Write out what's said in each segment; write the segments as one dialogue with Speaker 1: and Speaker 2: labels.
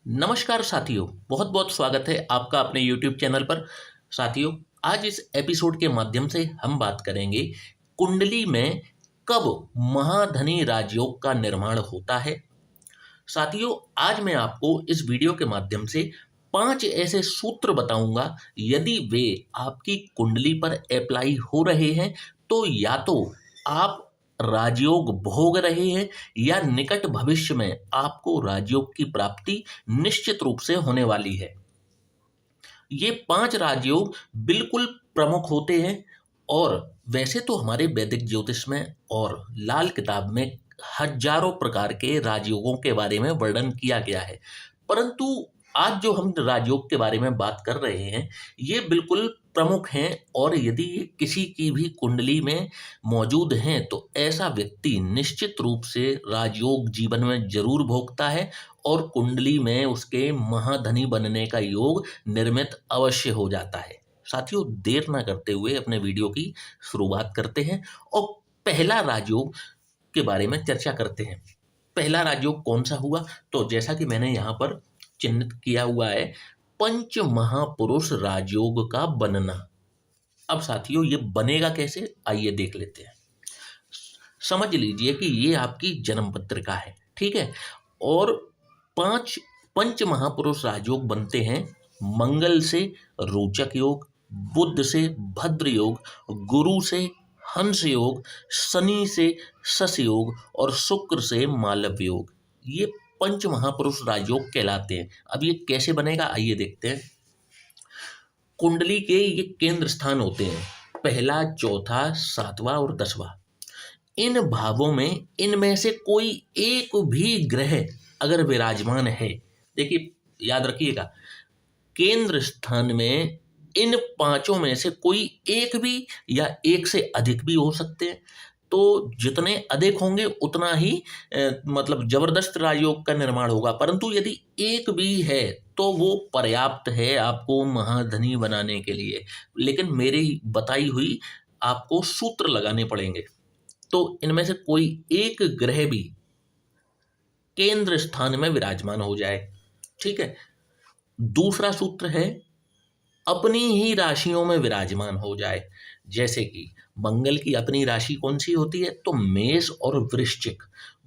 Speaker 1: नमस्कार साथियों, बहुत बहुत स्वागत है आपका अपने YouTube चैनल पर। साथियों, आज इस एपिसोड के माध्यम से हम बात करेंगे कुंडली में कब महाधनी राजयोग का निर्माण होता है। साथियों, आज मैं आपको इस वीडियो के माध्यम से 5 ऐसे सूत्र बताऊंगा। यदि वे आपकी कुंडली पर अप्लाई हो रहे हैं तो या तो आप राजयोग भोग रहे हैं या निकट भविष्य में आपको राजयोग की प्राप्ति निश्चित रूप से होने वाली है। ये 5 राजयोग बिल्कुल प्रमुख होते हैं और वैसे तो हमारे वैदिक ज्योतिष में और लाल किताब में हजारों प्रकार के राजयोगों के बारे में वर्णन किया गया है, परंतु आज जो हम राजयोग के बारे में बात कर रहे हैं ये बिल्कुल प्रमुख हैं। और यदि ये किसी की भी कुंडली में मौजूद हैं तो ऐसा व्यक्ति निश्चित रूप से राजयोग जीवन में जरूर भोगता है और कुंडली में उसके महाधनी बनने का योग निर्मित अवश्य हो जाता है। साथियों, देर ना करते हुए अपने वीडियो की शुरुआत करते हैं और पहला राजयोग के बारे में चर्चा करते हैं। पहला राजयोग कौन सा हुआ? तो जैसा कि मैंने यहाँ पर चिन्हित किया हुआ है, पंच महापुरुष राजयोग का बनना। अब साथियों, ये बनेगा कैसे, आइए देख लेते हैं। समझ लीजिए कि ये आपकी जन्म पत्रिका है, ठीक है। और 5 पंच महापुरुष राजयोग बनते हैं मंगल से रोचक योग, बुध से भद्र योग, गुरु से हंस योग, शनि से शश योग और शुक्र से मालव योग। ये पंच महापुरुष राजयोग कहलाते हैं। अब ये कैसे बनेगा, आइए देखते हैं। कुंडली के ये केंद्र स्थान होते हैं, पहला, चौथा, सातवां और 10वां। इन भावों में इनमें से कोई एक भी ग्रह अगर विराजमान है, देखिए याद रखिएगा, केंद्र स्थान में इन 5 में से कोई एक भी या एक से अधिक भी हो सकते हैं। तो जितने अधिक होंगे उतना ही मतलब जबरदस्त राजयोग का निर्माण होगा, परंतु यदि एक भी है तो वो पर्याप्त है आपको महाधनी बनाने के लिए। लेकिन मेरी बताई हुई आपको सूत्र लगाने पड़ेंगे। तो इनमें से कोई एक ग्रह भी केंद्र स्थान में विराजमान हो जाए, ठीक है। दूसरा सूत्र है अपनी ही राशियों में विराजमान हो जाए। जैसे कि मंगल की अपनी राशि कौन सी होती है? तो मेष और वृश्चिक।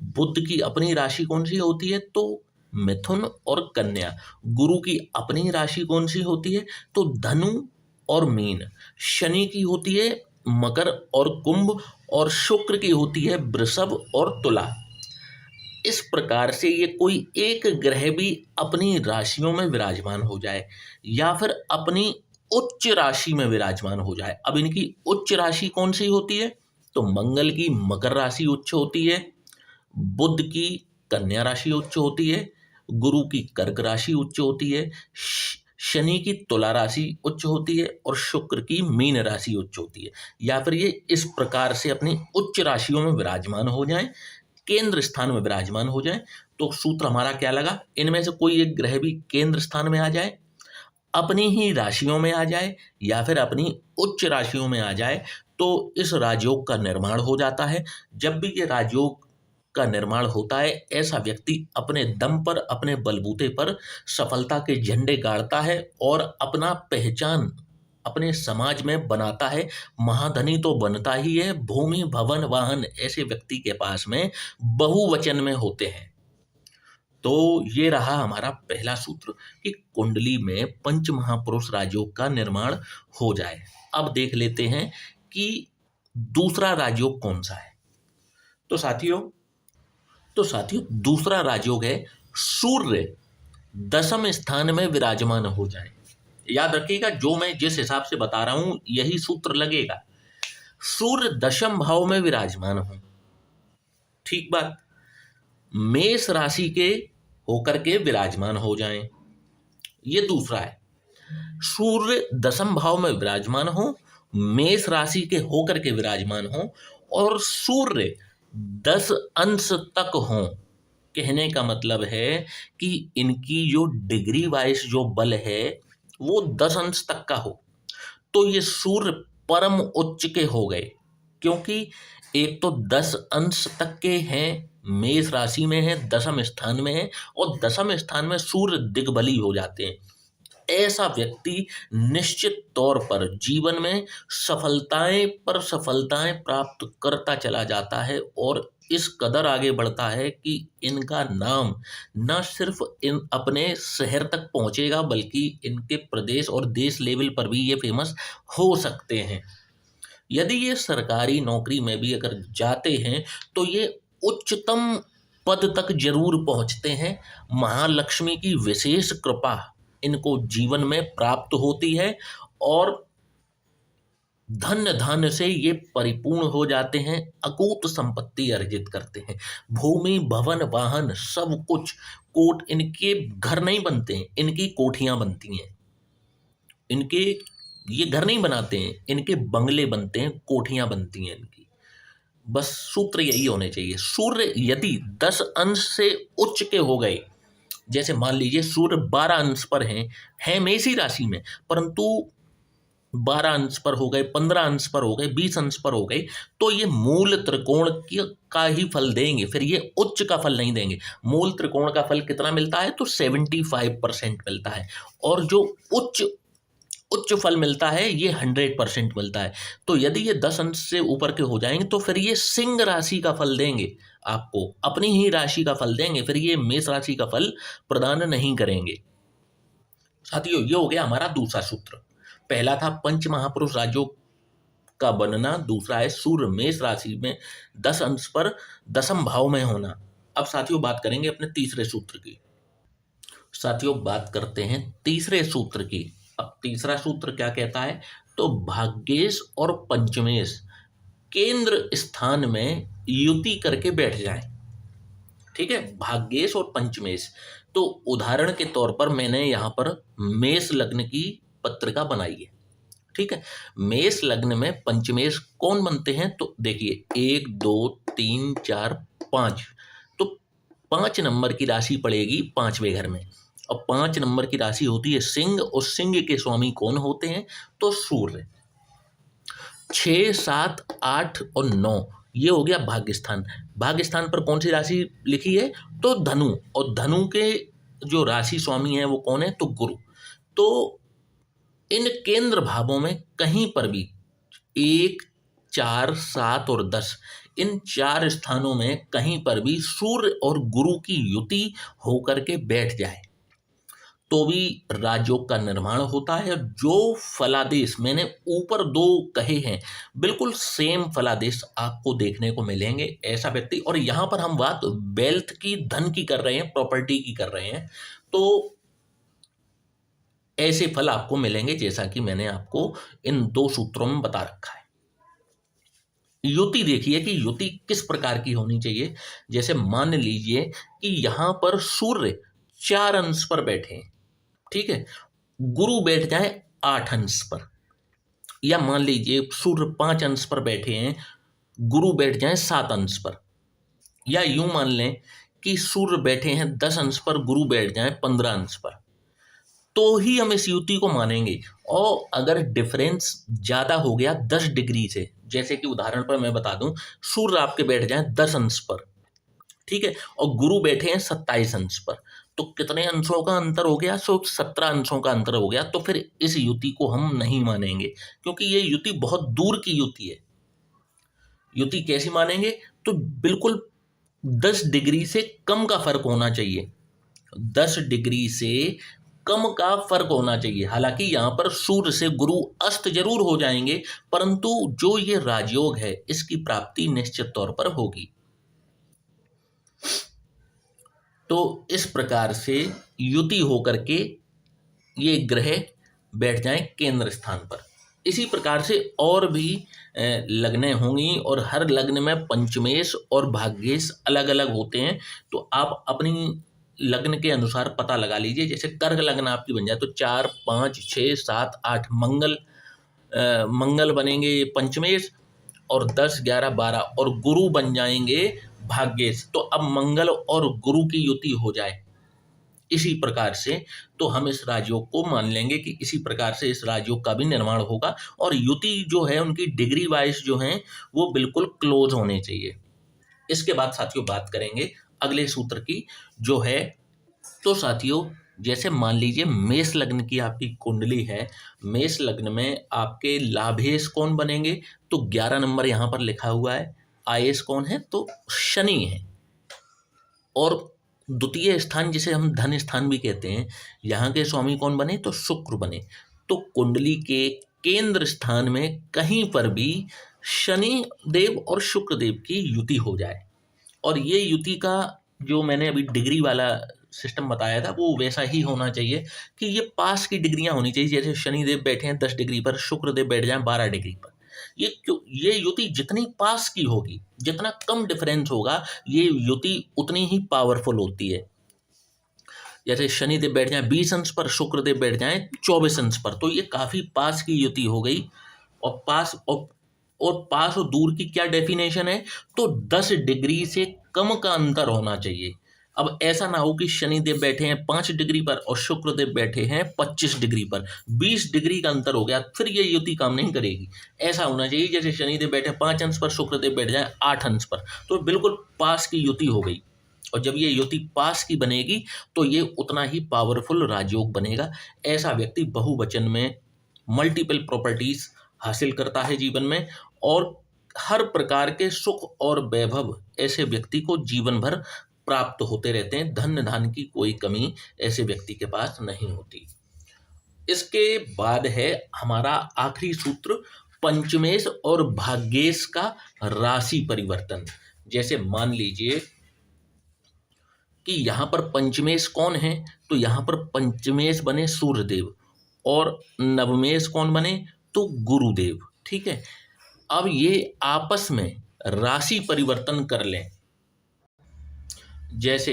Speaker 1: बुध की अपनी राशि कौन सी होती है? तो मिथुन और कन्या। गुरु की अपनी राशि कौन सी होती है? तो धनु और मीन। शनि की होती है मकर और कुंभ और शुक्र की होती है वृषभ और तुला। इस प्रकार से ये कोई एक ग्रह भी अपनी राशियों में विराजमान हो जाए या फिर अपनी उच्च राशि में विराजमान हो जाए। अब इनकी उच्च राशि कौन सी होती है? तो मंगल की मकर राशि उच्च होती है, बुध की कन्या राशि उच्च होती है, गुरु की कर्क राशि उच्च होती है, शनि की तुला राशि उच्च होती है और शुक्र की मीन राशि उच्च होती है। या फिर ये इस प्रकार से अपनी उच्च राशियों में विराजमान हो जाए, केंद्र स्थान में विराजमान हो जाए। तो सूत्र हमारा क्या लगा? इनमें से कोई एक ग्रह भी केंद्र स्थान में आ जाए, अपनी ही राशियों में आ जाए या फिर अपनी उच्च राशियों में आ जाए, तो इस राजयोग का निर्माण हो जाता है। जब भी ये राजयोग का निर्माण होता है, ऐसा व्यक्ति अपने दम पर, अपने बलबूते पर सफलता के झंडे गाड़ता है और अपना पहचान अपने समाज में बनाता है। महाधनी तो बनता ही है, भूमि भवन वाहन ऐसे व्यक्ति के पास में बहुवचन में होते हैं। तो ये रहा हमारा पहला सूत्र कि कुंडली में पंच महापुरुष राजयोग का निर्माण हो जाए। अब देख लेते हैं कि दूसरा राजयोग कौन सा है। तो साथियों दूसरा राजयोग है सूर्य 10वें स्थान में विराजमान हो जाए। याद रखिएगा, जो मैं जिस हिसाब से बता रहा हूं यही सूत्र लगेगा। सूर्य 10वें भाव में विराजमान हो, ठीक बात, मेष राशि के होकर के विराजमान हो जाएं। ये दूसरा है, सूर्य 10वें भाव में विराजमान हो, मेष राशि के होकर के विराजमान हो और सूर्य 10 अंश तक हो। कहने का मतलब है कि इनकी जो डिग्री वाइज जो बल है वो 10 अंश तक का हो। तो ये सूर्य परम उच्च के हो गए, क्योंकि एक तो 10 अंश तक के हैं मेष राशि में है, दसम स्थान में है, और दसम स्थान में सूर्य दिग्बली हो जाते हैं, ऐसा व्यक्ति निश्चित तौर पर जीवन में सफलताएं पर सफलताएं प्राप्त करता चला जाता है, और इस कदर आगे बढ़ता है कि इनका नाम न सिर्फ इन अपने शहर तक पहुंचेगा, बल्कि इनके प्रदेश और देश लेवल पर भी ये फेमस हो सकते हैं। यदि ये सरकारी नौकरी में भी अगर जाते हैं तो ये उच्चतम पद तक जरूर पहुंचते हैं। महालक्ष्मी की विशेष कृपा इनको जीवन में प्राप्त होती है, और धन धान्य से ये परिपूर्ण हो जाते हैं, अकूत संपत्ति अर्जित करते हैं। भूमि भवन वाहन सब कुछ, कोट इनके घर नहीं बनते हैं, इनकी कोठियां बनती हैं। इनके ये घर नहीं बनाते हैं, इनके बंगले बनते हैं, कोठियां बनती हैं इनकी। बस सूत्र यही होने चाहिए। सूर्य यदि 10 अंश से उच्च के हो गए, जैसे मान लीजिए सूर्य 12 अंश पर हैं मेषी राशि में, परंतु 12 अंश पर हो गए, 15 अंश पर हो गए, 20 अंश पर हो गए, तो ये मूल त्रिकोण का ही फल देंगे, फिर ये उच्च का फल नहीं देंगे। मूल त्रिकोण का फल कितना मिलता है? तो 75% मिलता है, और जो उच्च उच्च फल मिलता है ये 100% मिलता है। तो यदि ये 10 अंश से ऊपर के हो जाएंगे तो फिर ये सिंह राशि का फल देंगे, आपको अपनी ही राशि का फल देंगे, फिर ये मेष राशि का फल प्रदान नहीं करेंगे। साथियों, ये हो गया हमारा दूसरा सूत्र। पहला था पंच महापुरुष राज्यों का बनना, दूसरा है सूर्य मेष राशि में 10 अंश पर दसम भाव में होना। अब साथियों बात करेंगे अपने तीसरे सूत्र की। साथियों बात करते हैं तीसरे सूत्र की। अब तीसरा सूत्र क्या कहता है? तो भाग्येश और पंचमेश केंद्र स्थान में युति करके बैठ जाएं। ठीक है, भाग्येश और पंचमेश। तो उदाहरण के तौर पर मैंने यहाँ पर मेष लग्न की पत्रिका बनाई है। ठीक है, मेष लग्न में पंचमेश कौन बनते हैं? तो देखिए 1 2 3 4 5, तो 5 नंबर की राशि पड़ेगी 5वें घर में, और 5 नंबर की राशि होती है सिंह, और सिंह के स्वामी कौन होते हैं? तो सूर्य। 6 7 8 और 9 ये हो गया भाग्यस्थान। भाग्यस्थान पर कौन सी राशि लिखी है? तो धनु, और धनु के जो राशि स्वामी है वो कौन है? तो गुरु। तो इन केंद्र भावों में कहीं पर भी 1 4 7 और 10, इन 4 स्थानों में कहीं पर भी सूर्य और गुरु की युति होकर के बैठ जाए तो भी राजयोग का निर्माण होता है। जो फलादेश मैंने ऊपर 2 कहे हैं, बिल्कुल सेम फलादेश आपको देखने को मिलेंगे ऐसा व्यक्ति। और यहाँ पर हम बात वेल्थ की, धन की कर रहे हैं, प्रॉपर्टी की कर रहे हैं, तो ऐसे फल आपको मिलेंगे जैसा कि मैंने आपको इन 2 सूत्रों में बता रखा है। युति देखिए कि युति किस प्रकार की होनी चाहिए। जैसे मान लीजिए कि यहाँ पर सूर्य 4 अंश पर बैठे हैं, ठीक है, गुरु बैठ जाए 8 अंश पर, या मान लीजिए सूर्य 5 अंश पर बैठे हैं, गुरु बैठ जाए 7 अंश पर, या यूं मान लें कि सूर्य बैठे हैं 10 अंश पर, गुरु बैठ जाए 15 अंश पर, तो ही हम इस युति को मानेंगे। और अगर डिफरेंस ज़्यादा हो गया 10 डिग्री से, जैसे कि उदाहरण पर मैं बता दूं, सूर्य आपके बैठ जाए 10 अंश पर, ठीक है, और गुरु बैठे हैं 27 अंश पर, तो कितने अंशों का अंतर हो गया? 17 अंशों का अंतर हो गया। तो फिर इस युति को हम नहीं मानेंगे, क्योंकि ये युति बहुत दूर की युति है। युति कैसी मानेंगे? तो बिल्कुल 10 डिग्री से कम का फर्क होना चाहिए, 10 डिग्री से कम का फर्क होना चाहिए। हालांकि यहाँ पर सूर्य से गुरु अस्त जरूर हो जाएंगे, परंतु जो ये राजयोग है इसकी प्राप्ति निश्चित तौर पर होगी। तो इस प्रकार से युति होकर के ये ग्रह बैठ जाएं केंद्र स्थान पर। इसी प्रकार से और भी लग्नें होंगी, और हर लग्न में पंचमेश और भाग्येश अलग अलग होते हैं। तो आप अपनी लग्न के अनुसार पता लगा लीजिए। जैसे कर्क लग्न आपकी बन जाए तो 4 5 6 7 8 मंगल बनेंगे पंचमेश, और 10 11 12 और गुरु बन जाएंगे भाग्येश। तो अब मंगल और गुरु की युति हो जाए इसी प्रकार से, तो हम इस राजयोग को मान लेंगे कि इसी प्रकार से इस राजयोग का भी निर्माण होगा। और युति जो है उनकी डिग्री वाइज जो है वो बिल्कुल क्लोज होने चाहिए। इसके बाद साथियों बात करेंगे अगले सूत्र की, जो है, तो साथियों जैसे मान लीजिए मेष लग्न की आपकी कुंडली है, मेष लग्न में आपके लाभेश कौन बनेंगे, तो 11 नंबर यहाँ पर लिखा हुआ है। आयेश कौन है, तो शनि है। और द्वितीय स्थान जिसे हम धन स्थान भी कहते हैं, यहाँ के स्वामी कौन बने, तो शुक्र बने। तो कुंडली के केंद्र स्थान में कहीं पर भी शनि देव और शुक्र देव की युति हो जाए, और ये युति का जो मैंने अभी डिग्री वाला सिस्टम बताया था वो वैसा ही होना चाहिए कि ये पास की डिग्रियां होनी चाहिए। जैसे शनिदेव बैठे हैं 10 डिग्री पर, शुक्रदेव बैठ जाएं 12 डिग्री पर। ये युति जितनी पास की होगी, जितना कम डिफरेंस होगा, ये युति उतनी ही पावरफुल होती है। जैसे शनिदेव बैठ जाए 20 अंश पर, शुक्रदेव बैठ जाए 24 अंश पर, तो ये काफी पास की युति हो गई। और पास और दूर की क्या डेफिनेशन है, तो 10 डिग्री से कम का अंतर होना चाहिए। अब ऐसा ना हो कि शनिदेव बैठे हैं 5 डिग्री पर और शुक्रदेव बैठे हैं 25 डिग्री पर, 20 डिग्री का अंतर हो गया, फिर ये युति काम नहीं करेगी। ऐसा होना चाहिए जैसे शनिदेव बैठे 5 अंश पर, शुक्रदेव बैठ जाए 8 अंश पर, तो बिल्कुल पास की युति हो गई। और जब ये युति पास की बनेगी तो ये उतना ही पावरफुल राजयोग बनेगा। ऐसा व्यक्ति बहुवचन में मल्टीपल प्रॉपर्टीज हासिल करता है जीवन में, और हर प्रकार के सुख और वैभव ऐसे व्यक्ति को जीवन भर प्राप्त होते रहते हैं। धन धान की कोई कमी ऐसे व्यक्ति के पास नहीं होती। इसके बाद है हमारा आखिरी सूत्र, पंचमेश और भाग्येश का राशि परिवर्तन। जैसे मान लीजिए कि यहाँ पर पंचमेश कौन है, तो यहाँ पर पंचमेश बने सूर्यदेव और नवमेश कौन बने, तो गुरुदेव। ठीक है, अब ये आपस में राशि परिवर्तन कर लें। जैसे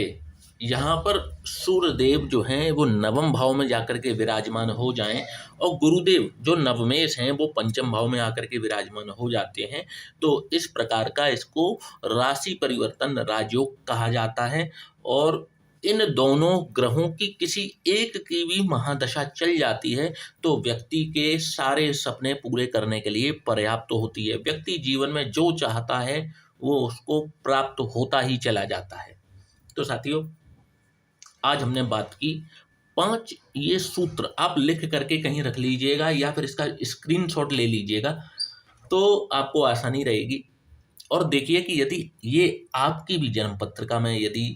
Speaker 1: यहाँ पर सूर्यदेव जो हैं वो नवम भाव में जाकर के विराजमान हो जाएं, और गुरुदेव जो नवमेश हैं वो पंचम भाव में आकर के विराजमान हो जाते हैं, तो इस प्रकार का इसको राशि परिवर्तन राजयोग कहा जाता है। और इन दोनों ग्रहों की किसी एक की भी महादशा चल जाती है तो व्यक्ति के सारे सपने पूरे करने के लिए पर्याप्त होती है। व्यक्ति जीवन में जो चाहता है वो उसको प्राप्त होता ही चला जाता है। तो साथियों, आज हमने बात की 5 ये सूत्र, आप लिख करके कहीं रख लीजिएगा या फिर इसका स्क्रीनशॉट ले लीजिएगा तो आपको आसानी रहेगी। और देखिए कि यदि ये आपकी भी जन्म पत्रिका में यदि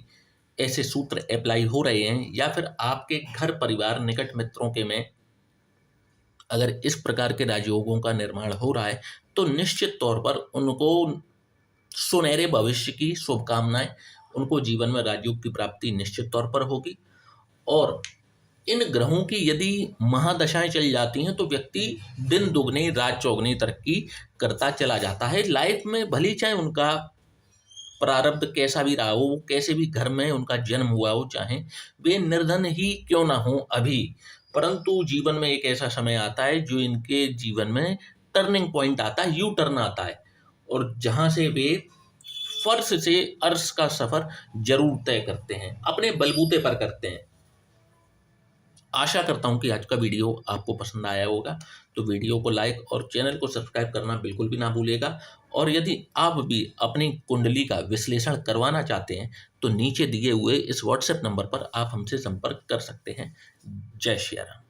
Speaker 1: ऐसे सूत्र अप्लाई हो रहे हैं, या फिर आपके घर परिवार निकट मित्रों के में अगर इस प्रकार के राजयोगों का निर्माण हो रहा है, तो निश्चित तौर पर उनको सुनहरे भविष्य की शुभकामनाएं। उनको जीवन में राजयोग की प्राप्ति निश्चित तौर पर होगी। और इन ग्रहों की यदि महादशाएं चल जाती हैं तो व्यक्ति दिन दुगनी रात चौगनी तरक्की करता चला जाता है लाइफ में। भली चाहे उनका प्रारब्ध कैसा भी रहा हो, वो कैसे भी घर में उनका जन्म हुआ हो, चाहे वे निर्धन ही क्यों ना हो अभी, परंतु जीवन में एक ऐसा समय आता है जो इनके जीवन में टर्निंग पॉइंट आता है, यू टर्न आता है, और जहाँ से वे फर्श से अर्श का सफर जरूर तय करते हैं, अपने बलबूते पर करते हैं। आशा करता हूं कि आज का वीडियो आपको पसंद आया होगा, तो वीडियो को लाइक और चैनल को सब्सक्राइब करना बिल्कुल भी ना भूलिएगा। और यदि आप भी अपनी कुंडली का विश्लेषण करवाना चाहते हैं तो नीचे दिए हुए इस व्हाट्सएप नंबर पर आप हमसे संपर्क कर सकते हैं। जय श्री राम।